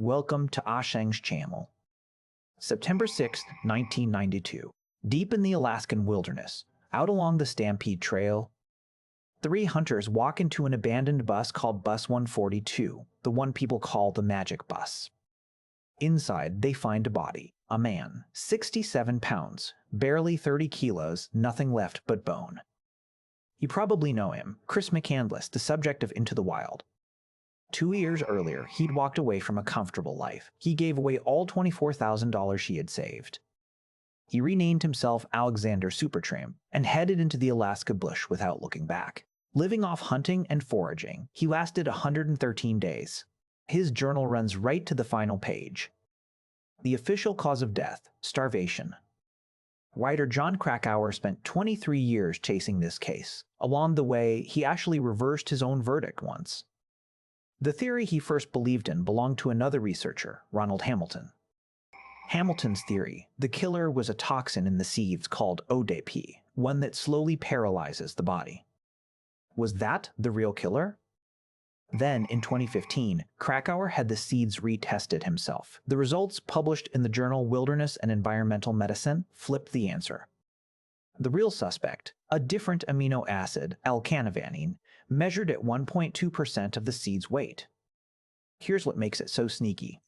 Welcome to Ashang's channel. September 6, 1992. Deep in the Alaskan wilderness, out along the Stampede Trail, three hunters walk into an abandoned bus called Bus 142, the one people call the Magic Bus. Inside, they find a body, a man, 67 pounds, barely 30 kilos, nothing left but bone. You probably know him, Chris McCandless, the subject of Into the Wild. 2 years earlier, he'd walked away from a comfortable life. He gave away all $24,000 he had saved. He renamed himself Alexander Supertramp and headed into the Alaska bush without looking back. Living off hunting and foraging, he lasted 113 days. His journal runs right to the final page. The official cause of death, starvation. Writer Jon Krakauer spent 23 years chasing this case. Along the way, he actually reversed his own verdict once. The theory he first believed in belonged to another researcher, Ronald Hamilton. Hamilton's theory, the killer was a toxin in the seeds called ODP, one that slowly paralyzes the body. Was that the real killer? Then, in 2015, Krakauer had the seeds retested himself. The results, published in the journal Wilderness and Environmental Medicine, flipped the answer. The real suspect, a different amino acid, L-canavanine, measured at 1.2% of the seed's weight. Here's what makes it so sneaky.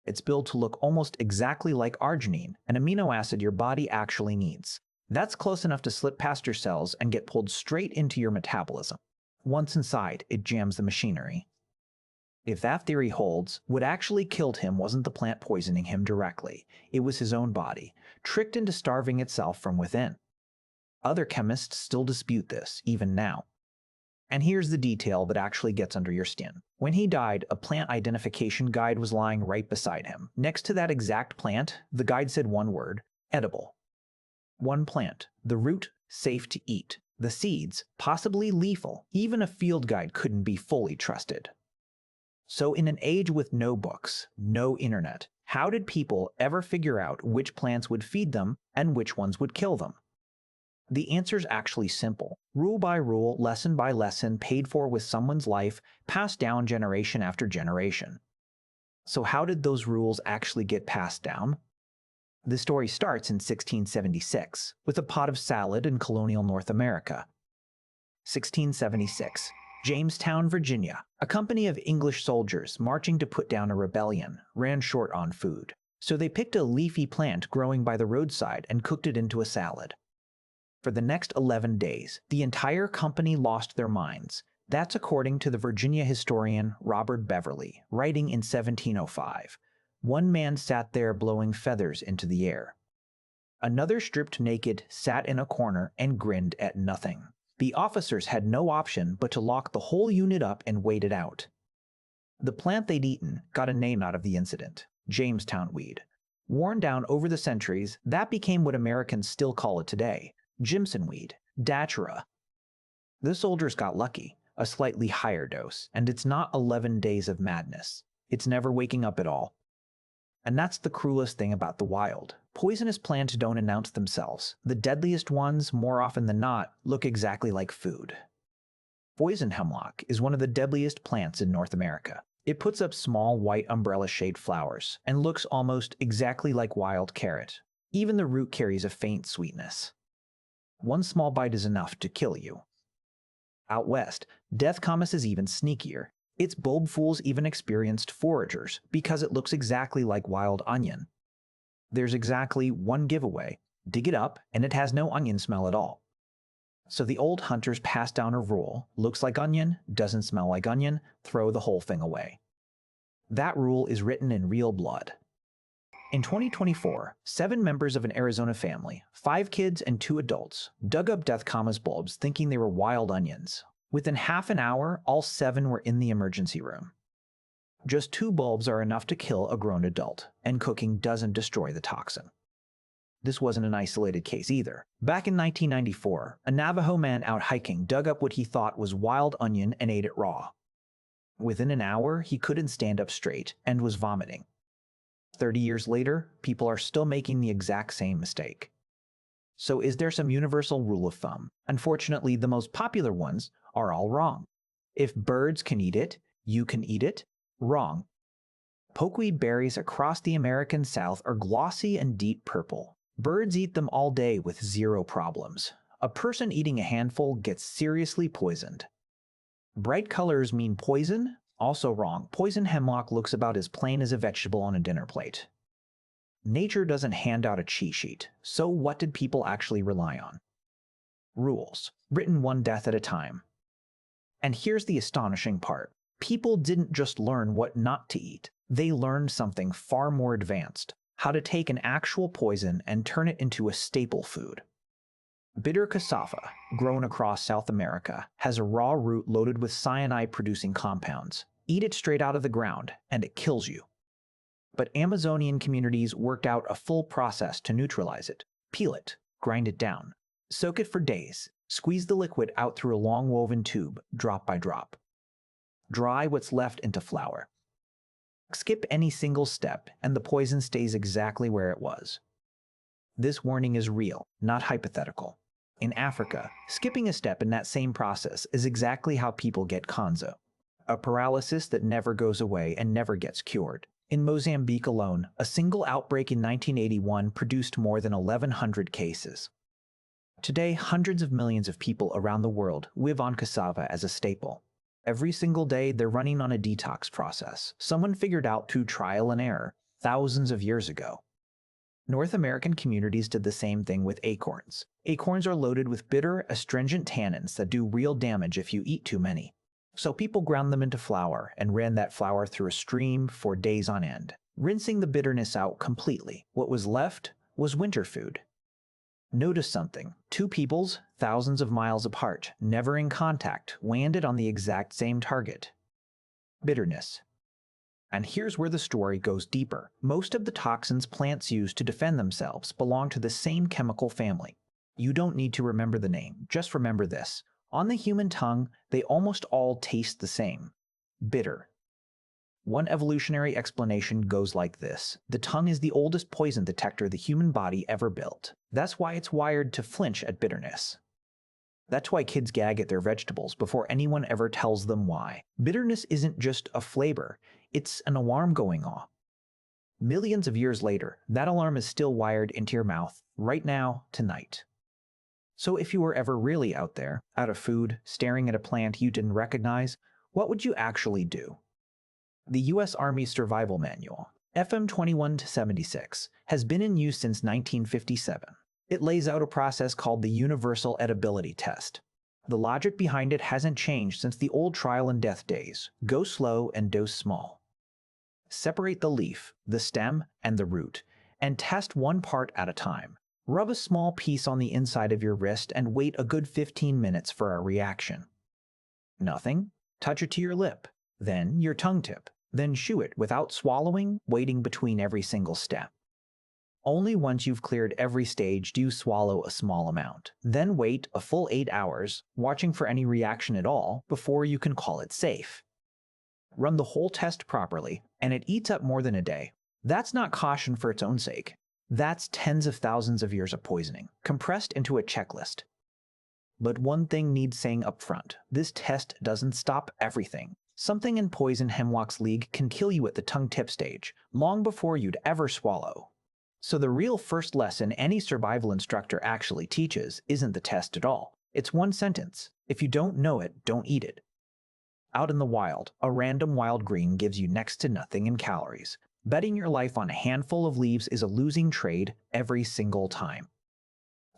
It's built to look almost exactly like arginine, an amino acid your body actually needs. That's close enough to slip past your cells and get pulled straight into your metabolism. Once inside, it jams the machinery. If that theory holds, what actually killed him wasn't the plant poisoning him directly. It was his own body, tricked into starving itself from within. Other chemists still dispute this, even now. And here's the detail that actually gets under your skin. When he died, a plant identification guide was lying right beside him. Next to that exact plant, the guide said one word: edible. One plant, the root, safe to eat. The seeds, possibly lethal. Even a field guide couldn't be fully trusted. So in an age with no books, no internet, how did people ever figure out which plants would feed them and which ones would kill them? The answer's actually simple. Rule by rule, lesson by lesson, paid for with someone's life, passed down generation after generation. So how did those rules actually get passed down? The story starts in 1676, with a pot of salad in colonial North America. 1676. Jamestown, Virginia. A company of English soldiers marching to put down a rebellion ran short on food. So they picked a leafy plant growing by the roadside and cooked it into a salad. For the next 11 days, the entire company lost their minds. That's according to the Virginia historian Robert Beverly, writing in 1705. One man sat there blowing feathers into the air. Another, stripped naked, sat in a corner and grinned at nothing. The officers had no option but to lock the whole unit up and wait it out. The plant they'd eaten got a name out of the incident: Jamestown weed. Worn down over the centuries, that became what Americans still call it today: Jimson weed, Datura. The soldiers got lucky, a slightly higher dose, and it's not 11 days of madness. It's never waking up at all. And that's the cruelest thing about the wild. Poisonous plants don't announce themselves. The deadliest ones, more often than not, look exactly like food. Poison hemlock is one of the deadliest plants in North America. It puts up small white umbrella-shaped flowers and looks almost exactly like wild carrot. Even the root carries a faint sweetness. One small bite is enough to kill you. Out west, death commas is even sneakier. Its bulb fools even experienced foragers because it looks exactly like wild onion. There's exactly one giveaway: dig it up and it has no onion smell at all. So the old hunters passed down a rule: looks like onion, doesn't smell like onion, throw the whole thing away. That rule is written in real blood. In 2024, 7 members of an Arizona family, 5 kids and 2 adults, dug up death commas bulbs thinking they were wild onions. Within half an hour, all 7 were in the emergency room. Just 2 bulbs are enough to kill a grown adult, and cooking doesn't destroy the toxin. This wasn't an isolated case either. Back in 1994, a Navajo man out hiking dug up what he thought was wild onion and ate it raw. Within an hour, he couldn't stand up straight and was vomiting. 30 years later, people are still making the exact same mistake. So is there some universal rule of thumb? Unfortunately, the most popular ones are all wrong. If birds can eat it, you can eat it? Wrong. Pokeweed berries across the American South are glossy and deep purple. Birds eat them all day with zero problems. A person eating a handful gets seriously poisoned. Bright colors mean poison? Also wrong. Poison hemlock looks about as plain as a vegetable on a dinner plate. Nature doesn't hand out a cheat sheet, so what did people actually rely on? Rules, written one death at a time. And here's the astonishing part. People didn't just learn what not to eat. They learned something far more advanced, how to take an actual poison and turn it into a staple food. Bitter cassava, grown across South America, has a raw root loaded with cyanide-producing compounds. Eat it straight out of the ground, and it kills you. But Amazonian communities worked out a full process to neutralize it. Peel it, grind it down, soak it for days, squeeze the liquid out through a long woven tube, drop by drop. Dry what's left into flour. Skip any single step, and the poison stays exactly where it was. This warning is real, not hypothetical. In Africa, skipping a step in that same process is exactly how people get kanzo, a paralysis that never goes away and never gets cured. In Mozambique alone, a single outbreak in 1981 produced more than 1,100 cases. Today, hundreds of millions of people around the world live on cassava as a staple. Every single day, they're running on a detox process someone figured out through trial and error thousands of years ago. North American communities did the same thing with acorns. Acorns are loaded with bitter, astringent tannins that do real damage if you eat too many. So people ground them into flour and ran that flour through a stream for days on end, rinsing the bitterness out completely. What was left was winter food. Notice something. Two peoples, thousands of miles apart, never in contact, landed on the exact same target. Bitterness. And here's where the story goes deeper. Most of the toxins plants use to defend themselves belong to the same chemical family. You don't need to remember the name, just remember this. On the human tongue, they almost all taste the same. Bitter. One evolutionary explanation goes like this. The tongue is the oldest poison detector the human body ever built. That's why it's wired to flinch at bitterness. That's why kids gag at their vegetables before anyone ever tells them why. Bitterness isn't just a flavor, it's an alarm going off. Millions of years later, that alarm is still wired into your mouth, right now, tonight. So if you were ever really out there, out of food, staring at a plant you didn't recognize, what would you actually do? The U.S. Army Survival Manual, FM 21-76, has been in use since 1957. It lays out a process called the Universal Edibility Test. The logic behind it hasn't changed since the old trial and death days. Go slow and dose small. Separate the leaf, the stem, and the root, and test one part at a time. Rub a small piece on the inside of your wrist and wait a good 15 minutes for a reaction. Nothing? Touch it to your lip, then your tongue tip, then chew it without swallowing, waiting between every single step. Only once you've cleared every stage do you swallow a small amount. Then wait a full 8 hours, watching for any reaction at all, before you can call it safe. Run the whole test properly, and it eats up more than a day. That's not caution for its own sake. That's tens of thousands of years of poisoning, compressed into a checklist. But one thing needs saying up front. This test doesn't stop everything. Something in Poison Hemlock's League can kill you at the tongue tip stage, long before you'd ever swallow. So the real first lesson any survival instructor actually teaches isn't the test at all. It's one sentence. If you don't know it, don't eat it. Out in the wild, a random wild green gives you next to nothing in calories. Betting your life on a handful of leaves is a losing trade every single time.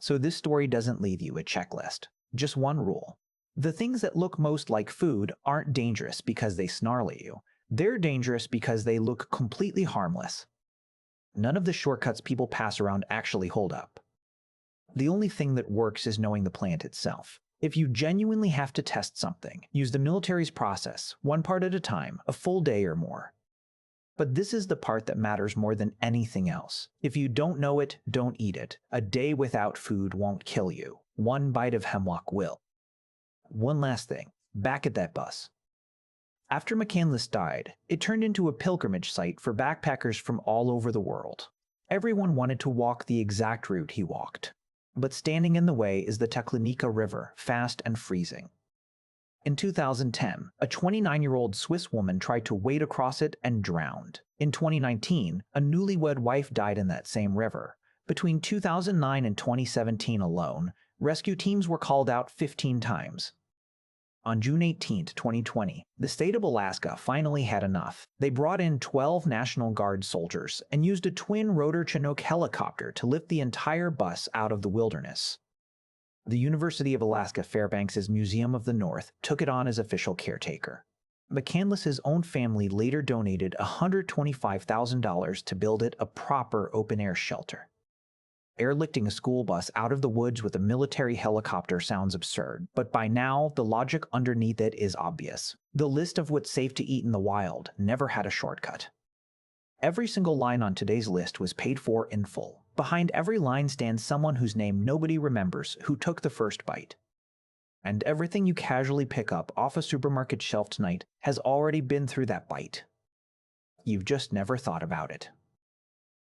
So this story doesn't leave you a checklist. Just one rule. The things that look most like food aren't dangerous because they snarl at you. They're dangerous because they look completely harmless. None of the shortcuts people pass around actually hold up. The only thing that works is knowing the plant itself. If you genuinely have to test something, use the military's process, one part at a time, a full day or more. But this is the part that matters more than anything else. If you don't know it, don't eat it. A day without food won't kill you. One bite of hemlock will. One last thing, back at that bus. After McCandless died, it turned into a pilgrimage site for backpackers from all over the world. Everyone wanted to walk the exact route he walked. But standing in the way is the Teclinica River, fast and freezing. In 2010, a 29-year-old Swiss woman tried to wade across it and drowned. In 2019, a newlywed wife died in that same river. Between 2009 and 2017 alone, rescue teams were called out 15 times. On June 18, 2020, the state of Alaska finally had enough. They brought in 12 National Guard soldiers and used a twin-rotor Chinook helicopter to lift the entire bus out of the wilderness. The University of Alaska Fairbanks' Museum of the North took it on as official caretaker. McCandless's own family later donated $125,000 to build it a proper open-air shelter. Airlifting a school bus out of the woods with a military helicopter sounds absurd, but by now, the logic underneath it is obvious. The list of what's safe to eat in the wild never had a shortcut. Every single line on today's list was paid for in full. Behind every line stands someone whose name nobody remembers who took the first bite. And everything you casually pick up off a supermarket shelf tonight has already been through that bite. You've just never thought about it.